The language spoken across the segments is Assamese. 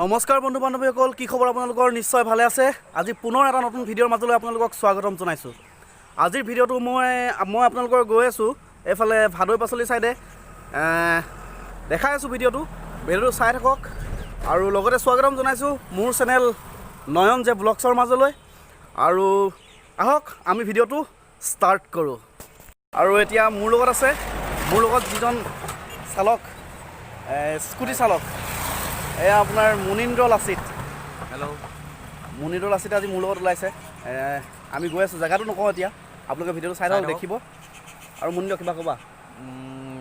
নমস্কাৰ বন্ধু বান্ধৱীসকল, কি খবৰ আপোনালোকৰ? নিশ্চয় ভালে আছে। আজি পুনৰ এটা নতুন ভিডিঅ'ৰ মাজলৈ আপোনালোকক স্বাগতম জনাইছোঁ। আজিৰ ভিডিঅ'টো মই আপোনালোকৰ গৈ আছোঁ এইফালে ভাদৈ পাচলি ছাইডে দেখাই আছোঁ। ভিডিঅ'টো চাই থাকক আৰু লগতে স্বাগতম জনাইছোঁ মোৰ চেনেল নয়ন জে ব্লগছৰ মাজলৈ। আৰু আহক আমি ভিডিঅ'টো ষ্টাৰ্ট কৰোঁ। আৰু এতিয়া মোৰ লগত যিজন চালক, স্কুটি চালক, এয়া আপোনাৰ মুনীন্দ্ৰ লাচিত। হেল্ল', মুনীন্দ্ৰ লাচিত আজি মোৰ লগত ওলাইছে। আমি গৈ আছোঁ, জেগাটো নকওঁ এতিয়া, আপোনালোকে ভিডিঅ'টো চাই থাকক, দেখিব। আৰু মুনীন্দ্ৰ কিবা ক'বা?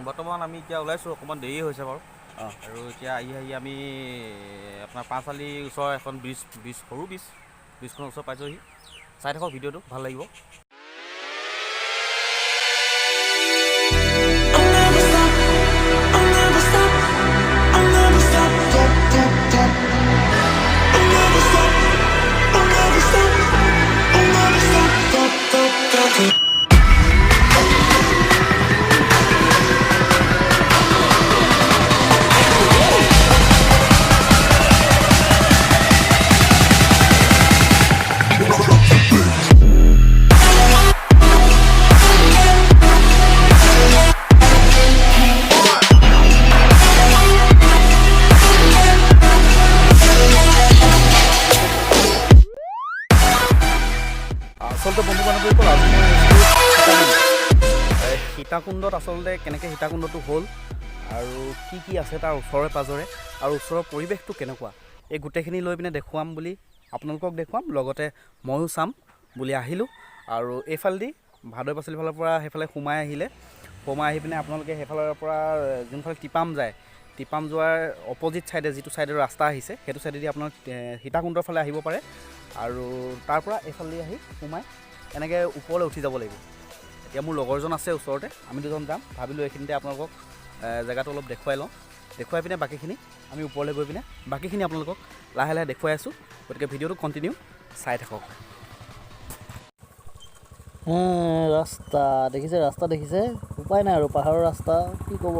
বৰ্তমান আমি এতিয়া ওলাইছোঁ, অকণমান দেৰি হৈছে বাৰু। আৰু এতিয়া আহি আমি আপোনাৰ পাঁচআলিৰ ওচৰৰ এখন সৰু ব্ৰিজখনৰ ওচৰত পাইছোঁহি। চাই থাকক ভিডিঅ'টো, ভাল লাগিব। আচলতে বন্ধু বান্ধৱীসকল, আজি মই সীতাকুণ্ডত আচলতে কেনেকৈ সীতাকুণ্ডটো হ'ল আৰু কি আছে তাৰ ওচৰে পাঁজৰে আৰু ওচৰৰ পৰিৱেশটো কেনেকুৱা, এই গোটেইখিনি লৈ পিনে দেখুৱাম বুলি আপোনালোকক দেখুৱাম, লগতে ময়ো চাম বুলি আহিলোঁ। আৰু এইফালেদি ভাদৈ পাচলিৰ ফালৰ পৰা সেইফালে সোমাই আহি পিনে আপোনালোকে সেইফালৰ পৰা যোনফালে টিপাম যায়, টিপাম যোৱাৰ অপজিট ছাইডে যিটো ছাইডৰ ৰাস্তা আহিছে, সেইটো ছাইডেদি আপোনালোক সীতাকুণ্ডৰ ফালে আহিব পাৰে। আৰু তাৰ পৰা এইফালেদি আহি সোমাই এনেকৈ ওপৰলৈ উঠি যাব লাগিব। এতিয়া মোৰ লগৰজন আছে ওচৰতে, আমি দুজন যাম। ভাবিলোঁ এইখিনিতে আপোনালোকক জেগাটো অলপ দেখুৱাই লওঁ, দেখুৱাই পিনে বাকীখিনি আমি ওপৰলৈ গৈ পিনে বাকীখিনি আপোনালোকক লাহে লাহে দেখুৱাই আছোঁ। গতিকে ভিডিঅ'টো কণ্টিনিউ চাই থাকক। ৰাস্তা দেখিছে, উপায় নাই আৰু, পাহাৰৰ ৰাস্তা, কি ক'ব।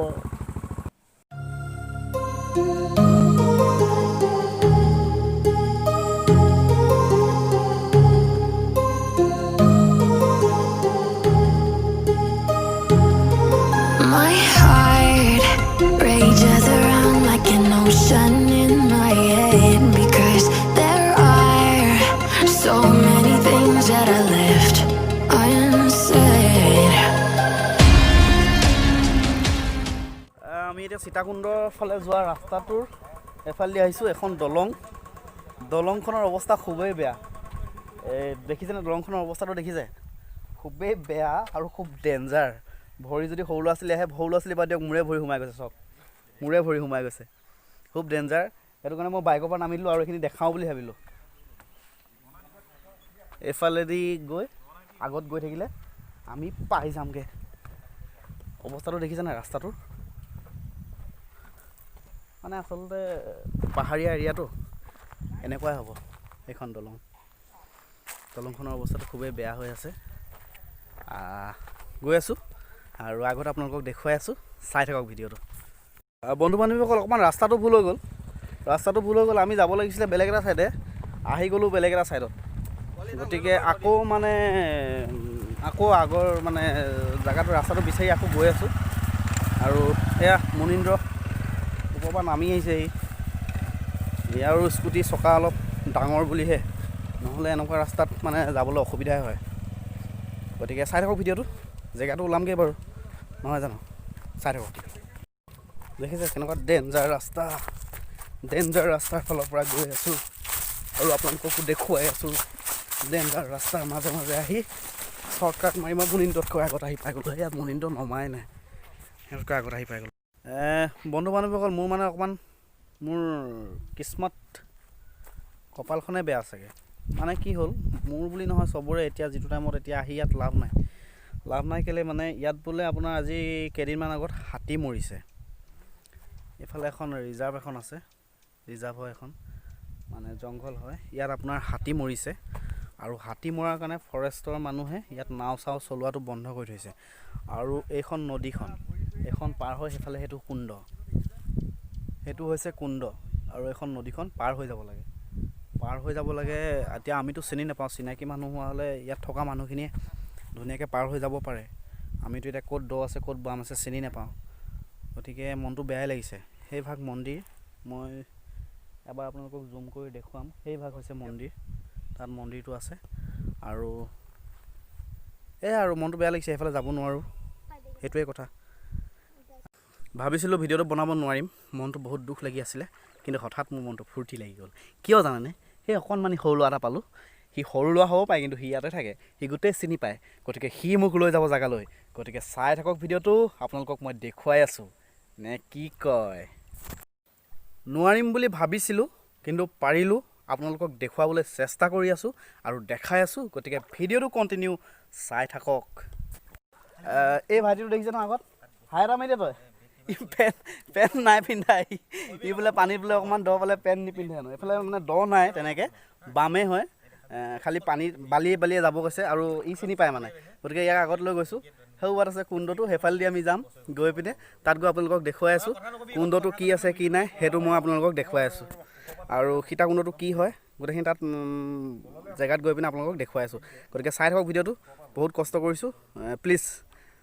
My heart rages around like an ocean in my head, because there are so many things that I left unsaid. আমি এতিয়া সীতাকুণ্ডৰ ফালে যোৱা ৰাস্তাটোৰ এফালেদি আহিছোঁ। এখন দলংখনৰ অৱস্থা খুবেই বেয়া। দেখিছেনে দলংখনৰ অৱস্থাটো? দেখিছে, খুবেই বেয়া আৰু খুব ডেঞ্জাৰ। ভৰি যদি সৰু ল'ৰা ছোৱালী আহে, সৰু ল'ৰা ছোৱালী বাদ দিয়ক, মূৰে ভৰি সোমাই গৈছে, মূৰে ভৰি সোমাই গৈছে, খুব ডেঞ্জাৰ। সেইটো কাৰণে মই বাইকৰ পৰা নামি দিলোঁ আৰু এইখিনি দেখাওঁ বুলি ভাবিলোঁ। এইফালেদি আগত গৈ থাকিলে আমি পাই যামগৈ। অৱস্থাটো দেখিছে নাই ৰাস্তাটোৰ? মানে আচলতে পাহাৰীয়া এৰিয়াটো এনেকুৱাই হ'ব। এইখন দলংখনৰ অৱস্থাটো খুবেই বেয়া হৈ আছে। গৈ আছোঁ আৰু আগত আপোনালোকক দেখুৱাই আছোঁ, চাই থাকক ভিডিঅ'টো। বন্ধু বান্ধৱীসকল, অকণমান ৰাস্তাটো ভুল হৈ গ'ল। আমি যাব লাগিছিলে বেলেগ এটা ছাইডে, আহি গ'লোঁ বেলেগ এটা ছাইডত। গতিকে আকৌ আগৰ জেগাটো, ৰাস্তাটো বিচাৰি আকৌ গৈ আছোঁ। আৰু এয়া মুনীন্দ্ৰ ওপৰৰ পৰা নামি আহিছেহি। ইয়াৰো স্কুটি চকা অলপ ডাঙৰ বুলিহে, নহ'লে এনেকুৱা ৰাস্তাত যাবলৈ অসুবিধাই হয়। গতিকে চাই থাকক ভিডিঅ'টো, জেগাটো ওলামগৈ বাৰু, নহয় জানো? চাই থাকক। দেখিছে কেনেকুৱা ডেঞ্জাৰ ৰাস্তাৰ ফালৰ পৰা গৈ আছোঁ আৰু আপোনালোককো দেখুৱাই আছোঁ। ডেঞ্জাৰ ৰাস্তাৰ মাজে মাজে আহি শ্বৰ্টকাট মাৰি মই মুনীন্দ্ৰতকৈ আগত আহি পাই গ'লোঁ। ইয়াত মুনীন্দ্ৰ নমাই নাই, সিহঁতকৈ আগত আহি পাই গ'লোঁ। বন্ধু বান্ধৱীসকল, মোৰ কিস্মত, কপালখনে বেয়া চাগে। কি হ'ল, মোৰ বুলি নহয়, চবৰে এতিয়া যিটো টাইমত এতিয়া আহি ইয়াত লাভ নাই কেলৈ, ইয়াত বোলে আপোনাৰ আজি কেইদিনমান আগত হাতী মৰিছে। এইফালে এখন ৰিজাৰ্ভ এখন আছে, ৰিজাৰ্ভ হয় এখন, জংঘল হয়। ইয়াত আপোনাৰ হাতী মৰিছে আৰু হাতী মৰাৰ কাৰণে ফৰেষ্টৰ মানুহে ইয়াত নাও চাও চলোৱাটো বন্ধ কৰি থৈছে। আৰু এইখন নদীখন পাৰ হৈ সেইফালে সেইটো হৈছে কুণ্ড। আৰু এখন নদীখন পাৰ হৈ যাব লাগে। এতিয়া আমিতো চিনি নাপাওঁ, চিনাকি মানুহ হোৱা হ'লে ইয়াত থকা মানুহখিনিয়ে ধুনীয়াকৈ পাৰ হৈ যাব পাৰে। আমিতো এতিয়া ক'ত দ আছে ক'ত বাম আছে চিনি নাপাওঁ, গতিকে মনটো বেয়াই লাগিছে। সেই ভাগ মন্দিৰ, মই এবাৰ আপোনালোকক জুম কৰি দেখুৱাম। সেই ভাগ হৈছে মন্দিৰ, তাত মন্দিৰটো আছে। আৰু আৰু মনটো বেয়া লাগিছে, সেইফালে যাব নোৱাৰোঁ, সেইটোৱে কথা। ভাবিছিলোঁ ভিডিঅ'টো বনাব নোৱাৰিম, মনটো বহুত দুখ লাগি আছিলে, কিন্তু হঠাৎ মোৰ মনটো ফূৰ্তি লাগি গ'ল। কিয় জানানে? সেই অকণমানি সৰু ল'ৰা এটা পালোঁ, সি সৰু ল'ৰা হ'ব পাৰে কিন্তু সি ইয়াতে থাকে, সি গোটেই চিনি পায়, গতিকে সি মোক লৈ যাব জেগালৈ। গতিকে চাই থাকক ভিডিঅ'টো, আপোনালোকক মই দেখুৱাই আছোঁ নে কি কয়। নোৱাৰিম বুলি ভাবিছিলোঁ কিন্তু পাৰিলোঁ, আপোনালোকক দেখুৱাবলৈ চেষ্টা কৰি আছোঁ আৰু দেখাই আছোঁ। গতিকে ভিডিঅ'টো কণ্টিনিউ চাই থাকক। এই ভাইটিটো দেখিছে ন আগত, হাই এটা মাৰি দে তই। ই পেণ্ট নাই পিন্ধা, ই বোলে পানীত বোলে অকণমান দ পালে পেণ্ট নিপিন্ধে হেনো। এইফালে মানে দ নাই তেনেকৈ, বামেই হয়, খালি পানীত বালিয়ে যাব গৈছে আৰু ই চিনি পায় মানে। গতিকে ইয়াক আগত লৈ গৈছোঁ। সেইবাত আছে কুণ্ডটো, সেইফালেদি আমি যাম। গৈ পিনে তাত গৈ আপোনালোকক দেখুৱাই আছোঁ কুণ্ডটো কি আছে কি নাই, সেইটো মই আপোনালোকক দেখুৱাই আছোঁ। আৰু সীতাকুণ্ডটো কি হয় গোটেইখিনি তাত জেগাত গৈ পিনে আপোনালোকক দেখুৱাই আছোঁ। গতিকে চাই থাকক ভিডিঅ'টো, বহুত কষ্ট কৰিছোঁ, প্লিজ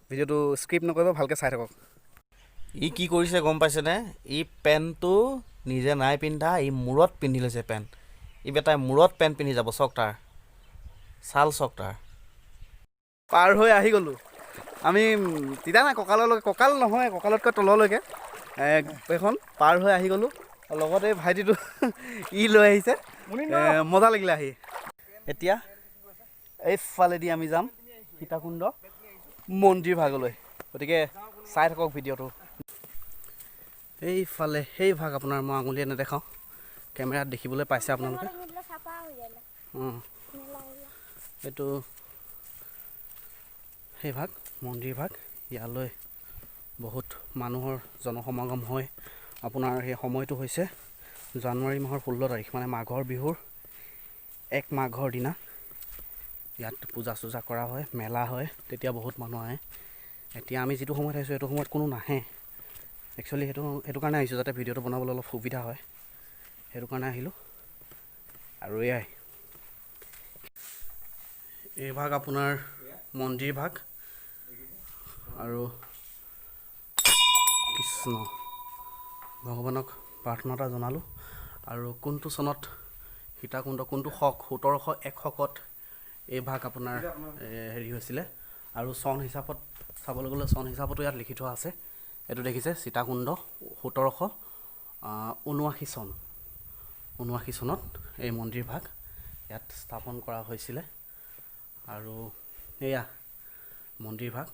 ভিডিঅ'টো স্কিপ নকৰিব, ভালকৈ চাই থাকক। ই কি কৰিছে গম পাইছেনে? ই পেণ্টটো নিজে নাই পিন্ধা, ই মূৰত পিন্ধি লৈছে পেণ্ট। ই বেটাই মূৰত পেণ্ট পিন্ধি যাব, চক তাৰ ছাল, চক তাৰ। পাৰ হৈ আহি গ'লোঁ আমি, তেতিয়া নাই কঁকাললৈকে, কঁকাল নহয় কঁকালতকৈ তললৈকে এখন পাৰ হৈ আহি গ'লোঁ। লগতে ভাইটিটো ই লৈ আহিছে, মজা লাগিলে আহি। এতিয়া এইফালেদি আমি যাম সীতাকুণ্ড মন্দিৰ ভাগলৈ। গতিকে চাই থাকক ভিডিঅ'টো। এইফালে সেই ভাগ আপোনাৰ মই আঙুলিয়ে নেদেখাওঁ, কেমেৰাত দেখিবলৈ পাইছে আপোনালোকে। এইটো সেই ভাগ মন্দিৰ ভাগ, ইয়ালৈ বহুত মানুহৰ জনসমাগম হয়। আপোনাৰ সেই সময়টো হৈছে জানুৱাৰী মাহৰ 16 তাৰিখ, মানে মাঘৰ বিহুৰ 1 মাঘৰ দিনা। ইয়াত পূজা চূজা কৰা হয়, মেলা হয়, তেতিয়া বহুত মানুহ আহে। এতিয়া আমি যিটো সময়ত আহিছোঁ সেইটো সময়ত কোনো নাহে। একচুৱেলি সেইটো কাৰণে আহিছোঁ, যাতে ভিডিঅ'টো বনাবলৈ অলপ সুবিধা হয়, সেইটো কাৰণে আহিলোঁ। আৰু এই ভাগ আপোনাৰ মন্দিৰ ভাগ। আৰু কৃষ্ণ ভগৱানক প্ৰাৰ্থনা এটা জনালোঁ। আৰু কোনটো চনত সীতাকুণ্ড, কোনটো শক 1701 শকত এই ভাগ আপোনাৰ হেৰি হৈছিলে। আৰু চন হিচাপত চাবলৈ গ'লে চন হিচাপতো ইয়াত লিখি থোৱা আছে। এইটো দেখিছে সীতাকুণ্ড 1779 চন, 79 চনত এই মন্দিৰ ভাগ ইয়াত স্থাপন কৰা হৈছিলে। আৰু এয়া মন্দিৰ ভাগ।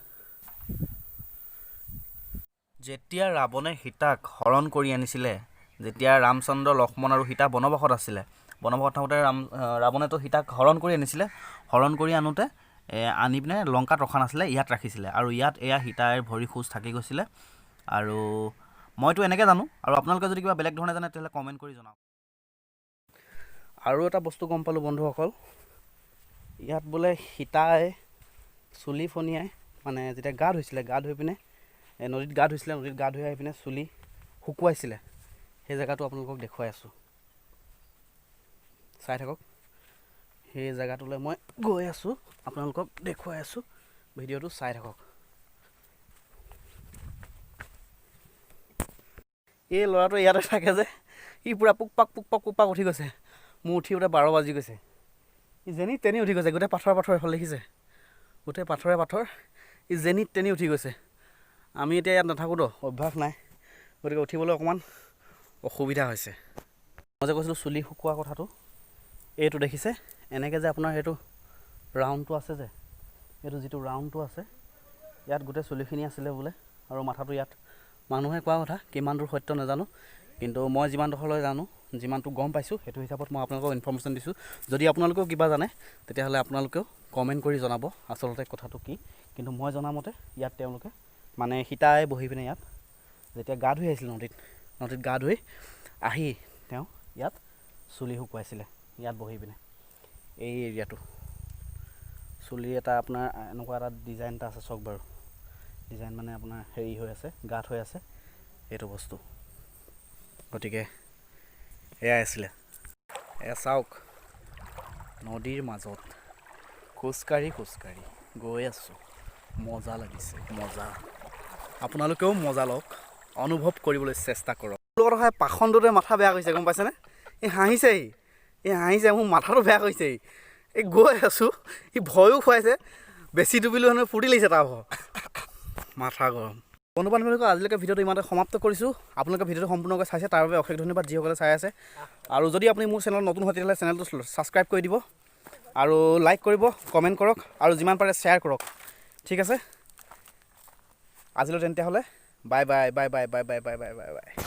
যেতিয়া ৰাৱণে সীতাক হৰণ কৰি আনিছিলে, যেতিয়া ৰামচন্দ্ৰ, লক্ষ্মণ আৰু সীতা বনবাসত আছিলে, বনবাসত থাকোঁতে ৰাৱণেতো সীতাক হৰণ কৰি আনিছিলে। হৰণ কৰি আনোতে আনি পিনে লংকাত ৰখা নাছিলে, ইয়াত ৰাখিছিলে। আৰু ইয়াত এয়া সীতাৰ ভৰি খোজ থাকি গৈছিলে। আৰু মইতো এনেকৈ জানো, আৰু আপোনালোকে যদি কিবা বেলেগ ধৰণে জানে তেতিয়াহ'লে কমেণ্ট কৰি জনাওক। আৰু এটা বস্তু গম পালোঁ বন্ধুসকল, ইয়াত বোলে সীতাই চুলি ফনিয়াই, মানে যেতিয়া গা ধুইছিলে, গা ধুই পিনে নদীত গা ধুইছিলে, নদীত গা ধুই আহি পিনে চুলি শুকুৱাইছিলে। সেই জেগাটো আপোনালোকক দেখুৱাই আছোঁ, চাই থাকক। সেই জেগাটোলৈ মই গৈ আছোঁ, আপোনালোকক দেখুৱাই আছোঁ, ভিডিঅ'টো চাই থাকক। এই ল'ৰাটো ইয়াতে থাকে যে, সি পূৰা পুকপাক উঠি গৈছে। মোৰ উঠি 12 বাজি গৈছে। ই যেনি তেনি উঠি গৈছে, গোটেই পাথৰ এইফালে দেখিছে, গোটেই পাথৰ। ই যেনি তেনি উঠি গৈছে। আমি এতিয়া ইয়াত নাথাকোঁতো, অভ্যাস নাই, গতিকে উঠিবলৈ অকণমান অসুবিধা হৈছে। মই যে কৈছিলোঁ চুলি শুকোৱা কথাটো, এইটো দেখিছে এনেকৈ যে আপোনাৰ সেইটো ৰাউণ্ডটো আছে যে, এইটো যিটো ৰাউণ্ডটো আছে, ইয়াত গোটেই চুলিখিনি আছিলে বোলে। আৰু মাথাটো ইয়াত, মানুহে কোৱা কথা, কিমান দূৰ সত্য নাজানো, কিন্তু মই যিমান ডোখৰলৈ জানো, যিমানটো গম পাইছোঁ, সেইটো হিচাপত মই আপোনালোকক ইনফৰ্মেশ্যন দিছোঁ। যদি আপোনালোকেও কিবা জানে তেতিয়াহ'লে আপোনালোকেও কমেণ্ট কৰি জনাব আচলতে কথাটো কি। কিন্তু মই জনামতে ইয়াত তেওঁলোকে মানে সীতাই বহি পিনে ইয়াত যেতিয়া গা ধুই আহিছিলে, নদীত গা ধুই আহি তেওঁ ইয়াত চুলি শুকুৱাইছিলে, ইয়াত বহি পিনে। এই এৰিয়াটো চুলি এটা আপোনাৰ এনেকুৱা এটা ডিজাইন এটা আছে, চাওক বাৰু, ডিজাইন মানে আপোনাৰ হেৰি হৈ আছে, গাঁত হৈ আছে এইটো বস্তু। গতিকে এয়াই আছিলে এয়া চাওক নদীৰ মাজত খোজকাঢ়ি গৈ আছোঁ মজা লাগিছে মজা আপোনালোকেও মজা লওক অনুভৱ কৰিবলৈ চেষ্টা কৰক লগত হয় পাখণ্ডতে মাথা বেয়া কৰিছে গম পাইছেনে এই হাঁহিছে মোৰ মাথাটো বেয়া কৰিছে এই গৈ আছোঁ ই ভয়ো খুৱাইছে বেছি ডুবিলোঁ হেনো ফূৰ্তি লাগিছে তাৰ মাথা গৰম বন্ধু বান্ধৱীসকল আজিলৈকে ভিডিঅ'টো ইমানতে সমাপ্ত কৰিছোঁ আপোনালোকে ভিডিঅ'টো সম্পূৰ্ণকৈ চাইছে তাৰ বাবে অশেষ ধন্যবাদ যিসকলে চাই আছে আৰু যদি আপুনি মোৰ চেনেলত নতুন হয় তেতিয়াহ'লে চেনেলটো ছাবস্ক্ৰাইব কৰি দিব আৰু লাইক কৰিব কমেণ্ট কৰক আৰু যিমান পাৰে শ্বেয়াৰ কৰক ঠিক আছে আজিলৈ তেন্তে হ'লে bye bye bye bye bye bye bye bye bye bye